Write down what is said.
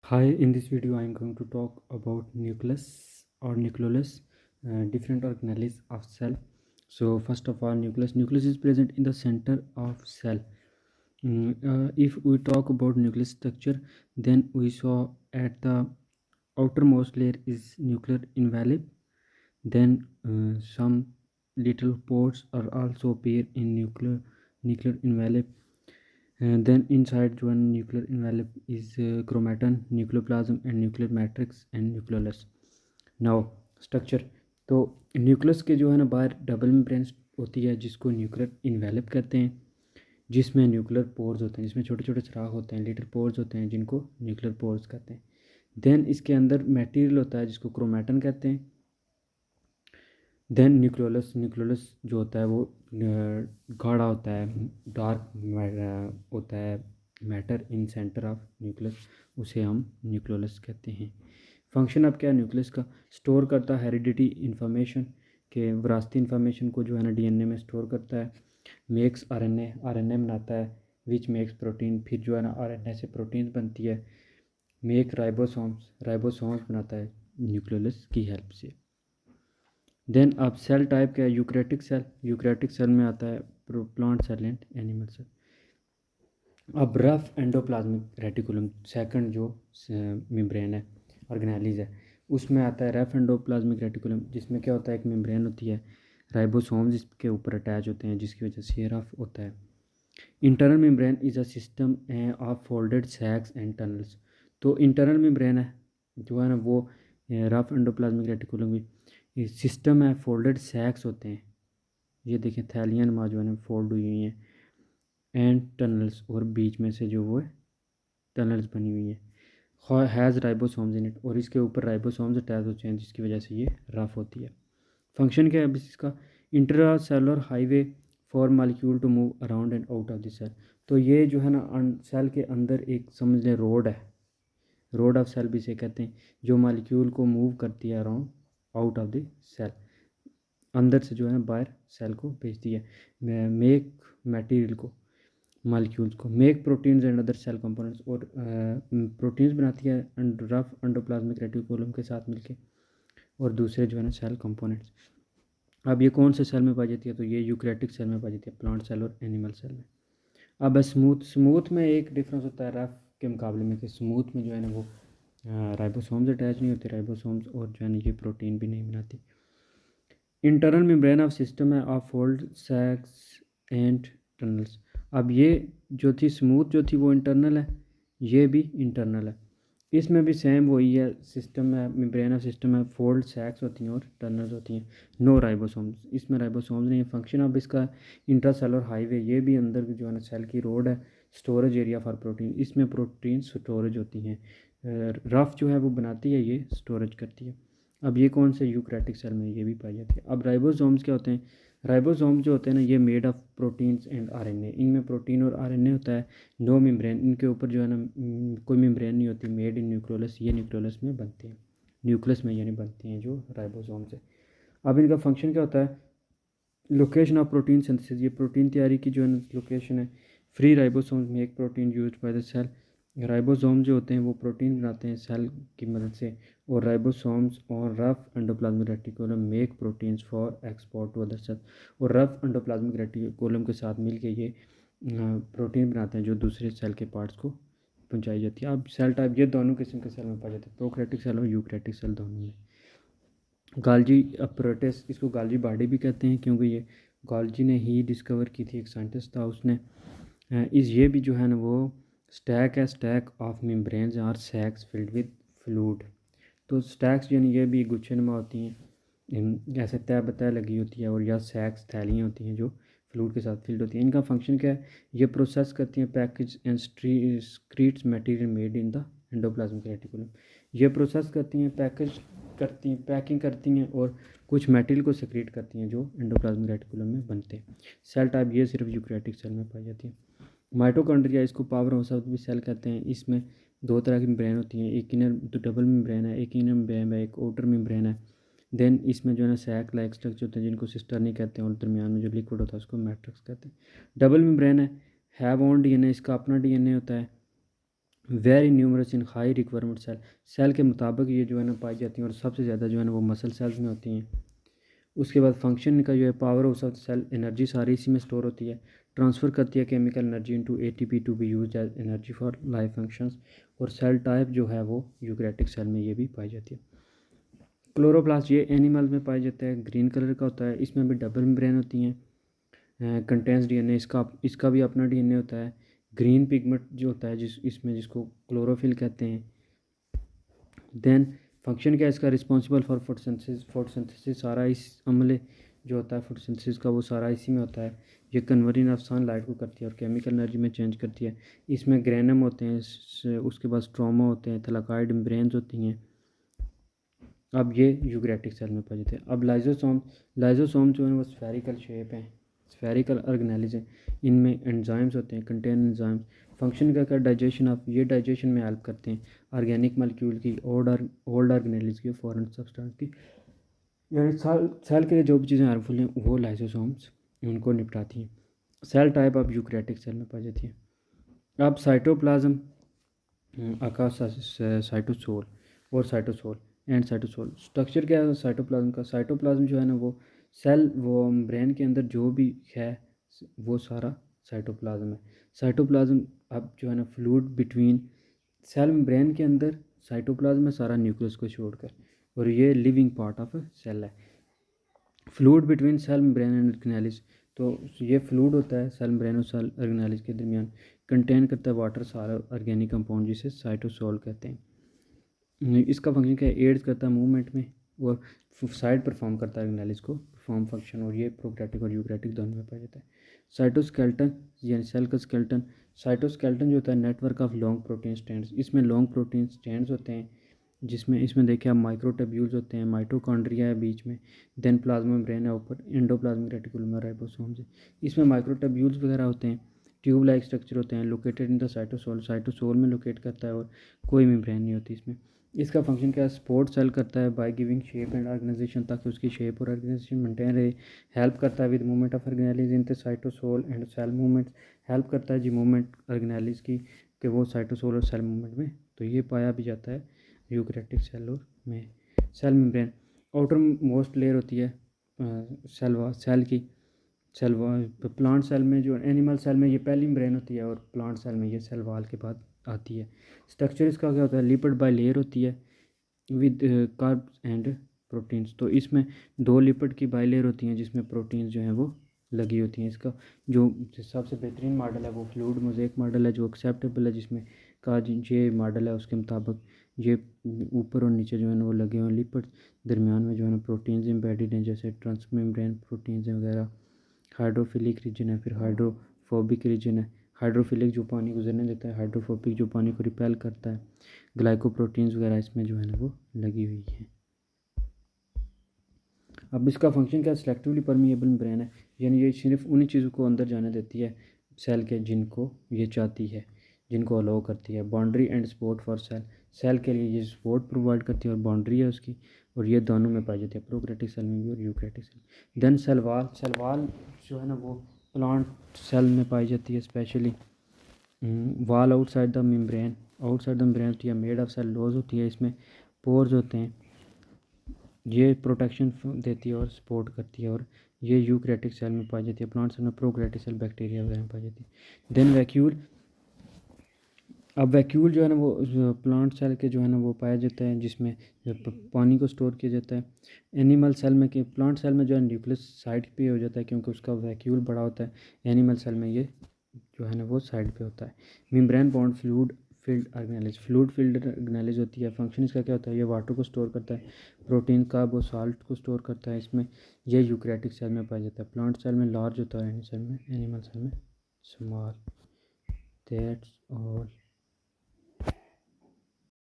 Hi, in this video I am going to talk about nucleus or nucleolus, different organelles of cell. So first of all, nucleus is present in the center of cell. If we talk about nucleus structure, then we saw at the outermost layer is nuclear envelope. Then some little pores are also appear in nuclear envelope. And then inside one nuclear envelope is chromatin, nucleoplasm and nuclear matrix and nucleolus. Now structure तो nucleus के जो है ना बाहर double membrane होती है जिसको nuclear envelope कहते हैं, जिसमें न्यूक्लियर पोर्स होते हैं, जिसमें छोटे छोटे सुराख होते हैं, लिटिल पोर्स होते हैं जिनको न्यूक्लियर पोर्स कहते हैं. देन इसके अंदर मटेरियल होता है जिसको क्रोमेटन कहते हैं. देन न्यूक्लियोलस जो होता है वो गाढ़ा होता है, डार्क होता है matter in centre of nucleus, उसे हम न्यूक्लियोलस कहते हैं. फंक्शन अब क्या है न्यूक्लियस का? स्टोर करता है हेरिडिटी इन्फॉर्मेशन के विरासती इन्फॉर्मेशन को जो है ना डीएनए में स्टोर करता है. मेक्स आरएनए बनाता है विच मेक्स प्रोटीन, फिर जो है ना आरएनए से प्रोटीन बनती है. मेक राइबोसोम्स बनाता है न्यूक्लियोलस की हेल्प से. देन अब सेल टाइप क्या है? यूकैरियोटिक सेल में आता है plant cell and animal cell. अब रफ एंडोप्लाज्मिक रेटिकुलम सेकंड जो मेम्ब्रेन है ऑर्गेनेलिस है, उसमें आता है रफ एंडोप्लाज्मिक रेटिकुलम, जिसमें क्या होता है एक मेम्ब्रेन होती है, राइबोसोम्स इसके ऊपर अटैच होते हैं जिसकी वजह से ये रफ होता है. Internal membrane is a system of folded sacs and tunnels. तो इंटरनल मेम्ब्रेन है जो है ना वो रफ एंडोप्लाज्मिक रेटिकुलम की सिस्टम है, फोल्डेड सैक्स होते हैं, ये देखें थैलियन मा जो है ना फोल्ड हुई हुई हैं, एंड टनल्स और बीच में से जो वो है टनल्स बनी हुई हैं, हैज़ राइबोसोम्स इन इट, और इसके ऊपर राइबोसोम्स अटैच होते हैं जिसकी वजह से ये रफ होती है. फंक्शन क्या है अब इसका? Intracellular highway for molecule to move around and out of the cell. तो ये जो है ना सेल के अंदर एक समझ लें रोड है, रोड ऑफ सेल भी इसे कहते हैं, जो मालिक्यूल को मूव करती है around out of the cell, अंदर से जो है ना बाहर सेल को भेजती है. मेक मटेरियल को, मालिक्यूल्स को, make proteins and other cell components, और प्रोटीन्स बनाती है रफ एंडोप्लाज्मिक रेटिकुलम के साथ मिलके, और दूसरे जो है ना सेल कंपोनेंट्स. अब ये कौन से सेल में पाई जाती है? तो ये यूकैरियोटिक सेल में पाई जाती है, प्लांट सेल और एनिमल सेल में. अब स्मूथ में एक डिफरेंस होता है रफ के मुकाबले में कि स्मूथ में जो है ना वो राइबोसोम्स अटैच नहीं होते, राइबोसोम्स, और जो है ना ये प्रोटीन भी नहीं बनाती. इंटरनल मेम्ब्रेन ऑफ सिस्टम है ऑफ फोल्ड सैक्स एंड टनल्स. अब ये जो थी स्मूथ जो थी वो इंटरनल है, ये भी इंटरनल है. इसमें भी सेम वही है, सिस्टम है, मेम्ब्रेन ऑफ सिस्टम है, फोल्ड सैक्स होती हैं और टनल्स होती हैं. नो राइबोसोम्स, इसमें राइबोसोम्स नहीं है. फंक्शन अब इसका इंट्रासेलुलर हाईवे, ये भी अंदर जो है ना सेल की रोड है, स्टोरेज एरिया फॉर प्रोटीन, इसमें प्रोटीन स्टोरेज होती हैं. रफ जो है वो बनाती है, ये स्टोरेज करती है. अब ये कौन से यूकैरियोटिक सेल में ये भी पाई जाती है. अब राइबोसोम्स क्या होते हैं? राइबोसोम्स जो होते हैं ना ये made of proteins and RNA, इनमें प्रोटीन और आरएनए होता है. नो मेम्ब्रेन, इनके ऊपर जो है ना कोई मेम्ब्रेन नहीं होती. मेड इन न्यूक्लियोलस, ये न्यूक्लियोलस में बनते हैं, न्यूक्लियस में यानी बनती हैं जो राइबोसोम्स है. अब इनका फंक्शन क्या होता है? लोकेशन ऑफ प्रोटीन सिंथेसिस, ये प्रोटीन तैयारी की जो है ना लोकेशन है. Free ribosomes make protein used by the cell. Ribosome जो होते हैं वो प्रोटीन बनाते हैं सेल की मदद से, और राइबोसोम्स और rough endoplasmic reticulum make proteins for export to other cell. और रफ एंडोप्लाज्मिक रेटिकुलम के साथ मिलके ये प्रोटीन बनाते हैं जो दूसरे सेल के पार्ट्स को पहुंचाई जाती है. अब सेल टाइप ये दोनों किस्म के सेल में पाए जाते हैं, प्रोकैरियोटिक सेल और यूकैरियोटिक सेल दोनों में. गाल्जी अपरेटस, इसको गाल्जी बॉडी भी कहते हैं क्योंकि ये गाल्जी ने ही डिस्कवर की थी, एक साइंटिस्ट था उसने. इस ये भी जो है ना वो स्टैक है, stack of membranes or sacs filled with fluid. तो स्टैक्स यानी ये भी गुच्छे नुमा होती हैं, ऐसे तय बतय लगी होती है, और या सैक्स थैलियाँ होती हैं जो फ्लूइड के साथ फिल्ड होती हैं. इनका फंक्शन क्या है? ये प्रोसेस करती हैं package and secretes material made in the endoplasmic reticulum. ये प्रोसेस करती हैं, पैकिंग करती हैं, और कुछ मटेरियल को सेक्रेट करती हैं जो एंडोप्लाज्मिक रेटिकुलम में बनते हैं. सेल टाइप ये सिर्फ यूकैरियोटिक सेल में पाई जाती है. माइटोकॉन्ड्रिया, इसको powerhouse of the cell कहते हैं. इसमें दो तरह की मेम्ब्रेन होती हैं, एक इनर तो डबल मेम्ब्रेन है, एक इनर मेम्ब्रेन है, एक आउटर मेम्ब्रेन है. देन इसमें जो है ना सैक लाइक स्ट्रक्चर होते हैं जिनको सिस्टर्नी कहते हैं, और दरमियान में जो लिक्विड होता है उसको मैट्रिक्स कहते हैं. डबल मेम्ब्रेन है, हैव ओन डीएनए, इसका अपना डीएनए होता है, very numerous in high requirement cell, cell के मुताबिक ये जो है ना पाई जाती हैं और सबसे ज़्यादा जो है ना वो मसल सेल्स में होती हैं। उसके बाद फंक्शन का जो है पावर ऑफ सेल, एनर्जी सारी इसी में स्टोर होती है, ट्रांसफ़र करती है chemical energy into ATP to be used as energy for life functions. और सेल टाइप जो है वो यूकैरियोटिक सेल में ये भी पाई जाती है। क्लोरोप्लास्ट ये एनिमल में पाया जाता है, ग्रीन कलर का होता है, इसमें भी डबल मेम्ब्रेन होती हैं, कंटेंस डीएनए, इसका भी अपना डीएनए होता है। ग्रीन पिगमेंट जो होता है जिसको क्लोरोफिल कहते हैं। देन फंक्शन क्या है इसका, रिस्पॉन्सिबल फॉर फोटोसिंथेसिस सारा इस अमले जो होता है फोटोसिंथेसिस का वो सारा इसी में होता है। ये कन्वर्जन ऑफ सनलाइट को करती है और केमिकल एनर्जी में चेंज करती है। इसमें ग्रेनम होते हैं, उसके बाद स्ट्रोमा होते हैं, थैलाकॉइड मेम्ब्रेन्स होती हैं। अब ये यूकैरियोटिक सेल में पाए जाते हैं। अब लाइजोसोम जो है वो स्फेरिकल शेप है, स्फेरिकल ऑर्गेनेल्स हैं, इनमें एंजाइम्स होते हैं, कंटेन एंजाइम्स। फंक्शन का क्या, डाइजेशन ऑफ, ये डाइजेशन में हेल्प करते हैं ऑर्गेनिक मॉलिक्यूल की, ओल्ड ऑर्गेनेल्स की, फॉरेन सब्सटेंस की। यानी सेल के लिए जो भी चीज़ें हार्मफुल हैं वो लाइजोसोम्स उनको निपटाती हैं। सेल टाइप अब यूकैरियोटिक सेल में पाई जाती है। अब साइटोप्लाज्म का साइटोसोल और साइटोसोल एंड साइटोसोल स्ट्रक्चर क्या है साइटोप्लाज्म का, साइटोप्लाज्म जो है ना वो सेल, वो ब्रेन के अंदर जो भी है वो सारा साइटोप्लाज्म है। साइटोप्लाज्म अब जो है ना फ्लूइड बिटवीन सेल ब्रेन के अंदर साइटोप्लाज्म है सारा न्यूक्लियस को छोड़कर, और ये लिविंग पार्ट ऑफ सेल है। Fluid between cell membrane and organelles, तो ये फ्लूइड होता है सेल ब्रेन और सेल ऑर्गेनेलिस के दरमियान, कंटेन करता है वाटर सारा ऑर्गेनिक कंपाउंड जिसे साइटोसोल कहते हैं। इसका फंक्शन क्या है, एड्स करता है मूवमेंट में और साइड परफॉर्म करता है ऑर्गेनेलिस को परफॉर्म फंक्शन, और ये प्रोकैरियोटिक और यूकैरियोटिक दोनों में पाया जाता है। साइटोस्केलेटन यानी सेल का स्केलेटन, साइटोस्केलेटन जो होता है network of long protein strands, इसमें लॉन्ग प्रोटीन स्ट्रैंड्स होते हैं, जिसमें इसमें देखिए आप माइक्रोट्यूब्यूल्स होते हैं, माइटोकॉन्ड्रिया है बीच में, देन प्लाज्मा मेम्ब्रेन है ऊपर, एंडोप्लाज्मिक रेटिकुलम और राइबोसोम्स है, इसमें माइक्रोट्यूब्यूल्स वगैरह होते हैं, ट्यूब लाइक स्ट्रक्चर होते हैं, located in the cytosol, cytosol में लोकेट करता है और कोई मेम्ब्रेन नहीं होती इसमें। इसका फंक्शन क्या है, सपोर्ट सेल करता है by giving shape and organization, ताकि उसकी शेप और ऑर्गेनाइजेशन मेंटेन रहे। हेल्प करता है with movement of organelles in the cytosol and cell movements, help करता है जी मूवमेंट ऑर्गेनेलिस की कि वो साइटोसोल और सेल मूवमेंट में। तो ये पाया भी जाता है यूकैरियोटिक सेल और में। Cell membrane outermost layer होती है सेल की, सेल प्लांट सेल में जो एनिमल सेल में ये पहली मेम्ब्रेन होती है और प्लांट सेल में ये सेल वाल के बाद आती है। स्ट्रक्चर इसका क्या होता है, लिपिड बाय लेयर होती है विद कार्ब्स एंड प्रोटीन्स, तो इसमें दो लिपिड की बाई लेयर होती हैं जिसमें प्रोटीन्स जो हैं वो लगी होती हैं। इसका जो सबसे बेहतरीन मॉडल है वो फ्लूइड मोज़ेक मॉडल है जो एक्सेप्टेबल है, जिसमें का ये मॉडल है उसके मुताबिक ये ऊपर और नीचे जो है ना वो लगे हुए लिपिड, दरमियान में जो है ना प्रोटीन्स एम्बेडेड हैं जैसे ट्रांसमेम्ब्रेन प्रोटीन्स हैं वगैरह। हाइड्रोफिलिक रीजन है, फिर हाइड्रोफोबिक रीजन है, हाइड्रोफिलिक जो पानी गुजरने देता है, हाइड्रोफोबिक जो पानी को रिपेल करता है। ग्लाइकोप्रोटीन्स वगैरह इसमें जो है ना वो लगी हुई है। अब इसका फंक्शन क्या, सेलेक्टिवली परमिएबल मेम्ब्रेन है, यानी ये सिर्फ उन्हीं चीज़ों को अंदर जाने देती है सेल के जिनको ये चाहती है, जिनको अलाउ करती है। Boundary and support for cell, cell के लिए ये सपोर्ट प्रोवाइड करती है और बाउंड्री है उसकी, और ये दोनों में पाई जाती है, प्रोकैरियोटिक सेल में भी और eukaryotic cell. Then cell wall जो है ना वो प्लांट सेल में पाई जाती है स्पेशली। वाल outside the membrane, outside the membrane होती है, मेड ऑफ सेलुलोज होती है, इसमें पोर्स होते हैं, ये प्रोटेक्शन देती है और सपोर्ट करती है, और ये यूकैरियोटिक सेल में पाई जाती है। प्लांट सेल में प्रोकैरियोटिक सेल बैक्टीरिया वगैरह में पाई जाती है। देन वैक्यूल, अब वैक्यूल जो है ना वो प्लांट सेल के जो है ना वो पाया जाता है जिसमें पानी को स्टोर किया जाता है। एनिमल सेल में, कि प्लांट सेल में जो है न्यूक्लियस साइड पे हो जाता है क्योंकि उसका वैक्यूल बड़ा होता है, एनिमल सेल में ये जो है ना वो साइड पे होता है। Membrane bound fluid field organelles, fluid field organelles होती है, फंक्शन इसका क्या होता है, ये वाटर को स्टोर करता है, प्रोटीन कार्ब और साल्ट को स्टोर करता है इसमें। ये यूकैरियोटिक सेल में पाया जाता है, प्लांट सेल में लार्ज होता है, एनिमल सेल में स्मॉल। That's all.